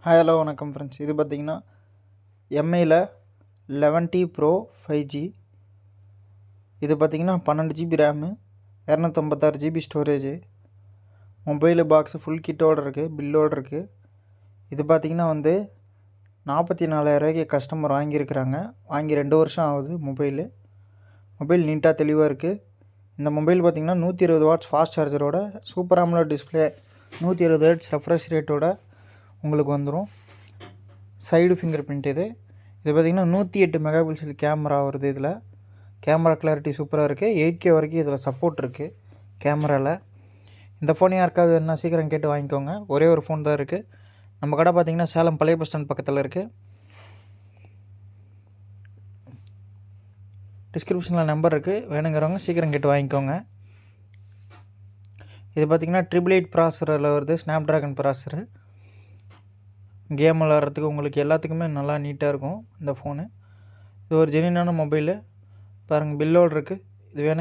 Hello வணக்கம் friends. இது பார்த்திங்கன்னா எம்ஐயில் 11T Pro 5G. இது பார்த்திங்கன்னா 12 GB RAM, 256 GB storage. Mobile box full கிட்டோடு இருக்குது, பில்லோடு இருக்குது. இது பார்த்திங்கன்னா 44,000 கஸ்டமர் வாங்கியிருக்கிறாங்க. வாங்கி 2 வருஷம் ஆகுது. மொபைல் நீட்டாக தெளிவாக இருக்குது. இந்த மொபைல் பார்த்திங்கன்னா 120 வாட்ஸ் ஃபாஸ்ட் சார்ஜரோட super AMOLED display, 120 Hz refresh ரேட்டோட உங்களுக்கு வந்துடும். சைடு ஃபிங்கர் பிரிண்ட் இது பார்த்திங்கன்னா 108 மெகா பிக்சல் கேமரா வருது. இதில் கேமரா கிளாரிட்டி சூப்பராக இருக்குது. 8K வரைக்கும் இதில் சப்போர்ட் இருக்குது கேமராவில். இந்த ஃபோன் யாருக்காவது என்ன சீக்கிரம் கேட்டு வாங்கிக்கோங்க. ஒரே ஒரு ஃபோன் தான் இருக்குது. நம்ம கடை பார்த்திங்கன்னா சேலம் பழைய பஸ் ஸ்டாண்ட் பக்கத்தில் இருக்குது. டிஸ்கிரிப்ஷனில் நம்பர் இருக்குது, வேணுங்கிறவங்க சீக்கிரம் கேட்டு வாங்கிக்கோங்க. இது பார்த்திங்கன்னா 888 ப்ராசரில் வருது, ஸ்னாப் ட்ராகன் ப்ராசரு. கேம் விளாட்றதுக்கு உங்களுக்கு எல்லாத்துக்குமே நல்லா நீட்டாக இருக்கும் இந்த ஃபோனு. இது ஒரு ஜெனியூனான மொபைலு. பாருங்கள், பில்லோடு இருக்குது. இது வேணும்